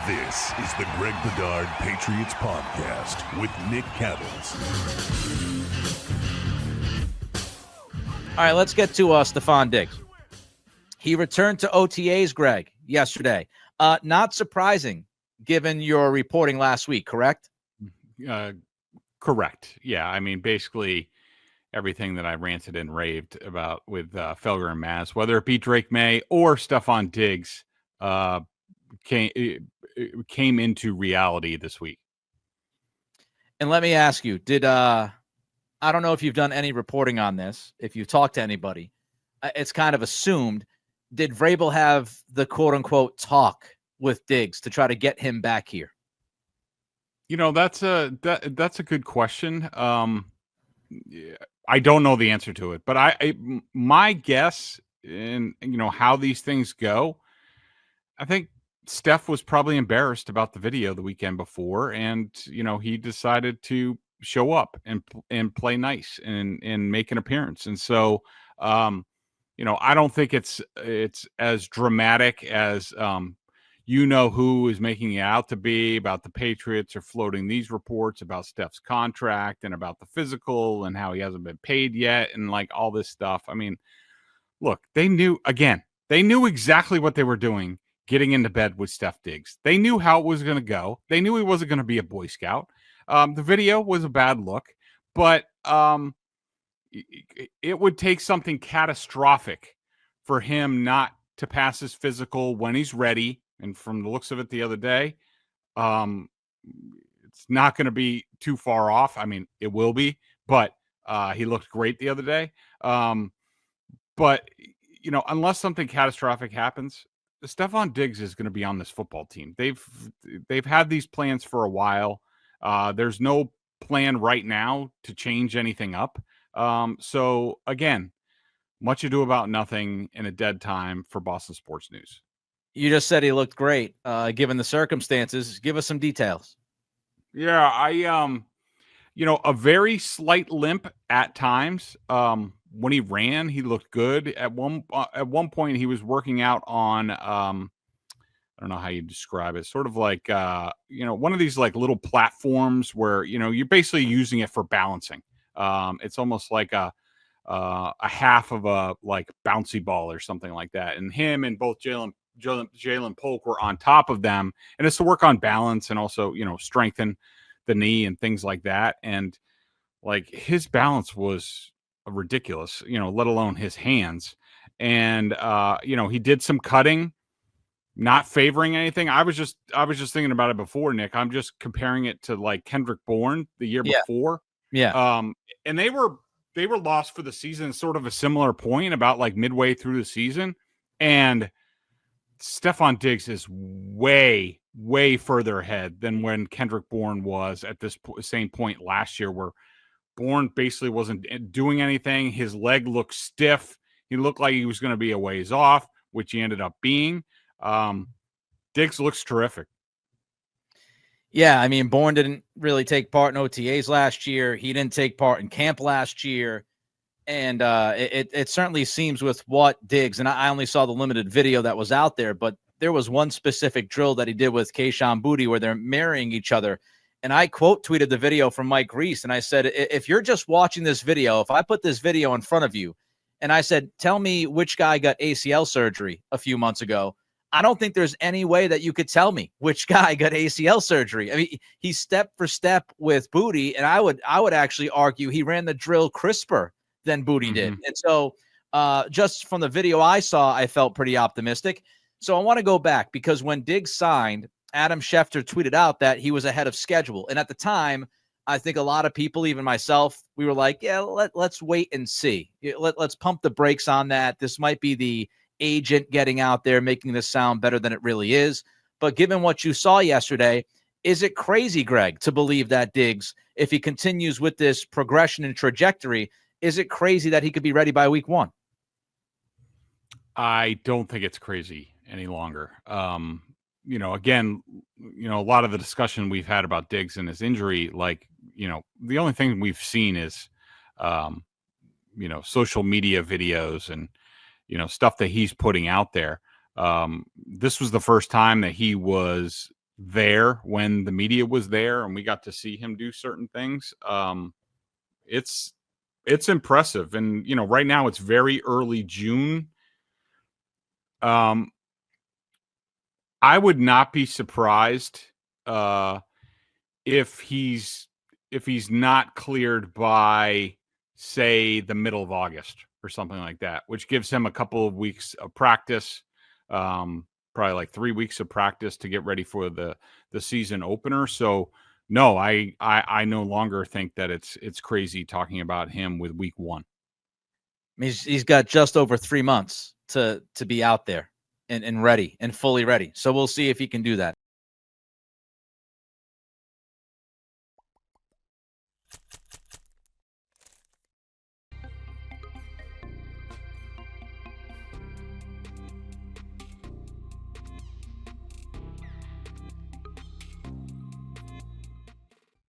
This is the Greg Bedard Patriots podcast with Nick Cattles. All right, let's get to Stefon Diggs. He returned to OTAs, Greg, yesterday. Not surprising, given your reporting last week, correct? Correct. Yeah, I mean, basically everything that I ranted and raved about with Felger and Maz, whether it be Drake May or Stefon Diggs, came into reality this week. And let me ask you, I don't know if you've done any reporting on this, if you've talked to anybody, it's kind of assumed, did Vrabel have the quote-unquote talk with Diggs to try to get him back here? You know, that's a good question. I don't know the answer to it, but my guess in, how these things go, I think Steph was probably embarrassed about the video the weekend before, and he decided to show up and play nice and make an appearance. And so, I don't think it's as dramatic as who is making it out to be about the Patriots are floating these reports about Steph's contract and about the physical and how he hasn't been paid yet and like all this stuff. I mean, look, they knew exactly what they were doing getting into bed with Steph Diggs. They knew how it was going to go. They knew he wasn't going to be a Boy Scout. The video was a bad look, but it would take something catastrophic for him not to pass his physical when he's ready. And from the looks of it the other day, it's not going to be too far off. I mean, it will be, but he looked great the other day. But, unless something catastrophic happens, Stefon Diggs is going to be on this football team. They've had these plans for a while. There's no plan right now to change anything up. So again, much ado about nothing in a dead time for Boston Sports News. You just said he looked great, given the circumstances. Give us some details. Yeah, a very slight limp at times. When he ran, he looked good. At one point, he was working out on I don't know how you describe it. Sort of like one of these like little platforms where you're basically using it for balancing. It's almost like a half of a like bouncy ball or something like that. And him and both Jalen Polk were on top of them, and it's to work on balance and also strengthen the knee and things like that. And like his balance was ridiculous, let alone his hands. And he did some cutting, not favoring anything. I was just thinking about it before, Nick. I'm just comparing it to like Kendrick Bourne the year before. Yeah. And they were lost for the season, sort of a similar point about like midway through the season. And Stefon Diggs is way, way further ahead than when Kendrick Bourne was at this same point last year, where Bourne basically wasn't doing anything. His leg looked stiff. He looked like he was going to be a ways off, which he ended up being. Diggs looks terrific. Yeah, I mean, Bourne didn't really take part in OTAs last year. He didn't take part in camp last year. And it certainly seems with what Diggs, and I only saw the limited video that was out there, but there was one specific drill that he did with Kayshon Boutte where they're marrying each other. And I quote tweeted the video from Mike Reese, and I said, if you're just watching this video, if I put this video in front of you, and I said, tell me which guy got ACL surgery a few months ago, I don't think there's any way that you could tell me which guy got ACL surgery. I mean, he's step for step with Boutte, and I would actually argue he ran the drill crisper than Boutte did. And so just from the video I saw, I felt pretty optimistic. So I want to go back because when Diggs signed, Adam Schefter tweeted out that he was ahead of schedule. And at the time, I think a lot of people, even myself, we were like, yeah, let's wait and see. Let's pump the brakes on that. This might be the agent getting out there, making this sound better than it really is. But given what you saw yesterday, is it crazy, Greg, to believe that Diggs, if he continues with this progression and trajectory, is it crazy that he could be ready by week 1? I don't think it's crazy any longer. Again, a lot of the discussion we've had about Diggs and his injury, like, the only thing we've seen is, social media videos and, stuff that he's putting out there. This was the first time that he was there when the media was there and we got to see him do certain things. It's impressive. And, right now it's very early June. I would not be surprised if he's not cleared by, say, the middle of August or something like that, which gives him a couple of weeks of practice, probably like 3 weeks of practice to get ready for the season opener. So no, I no longer think that it's crazy talking about him with week 1. I mean, he's got just over 3 months to be out there and ready and fully ready. So we'll see if he can do that.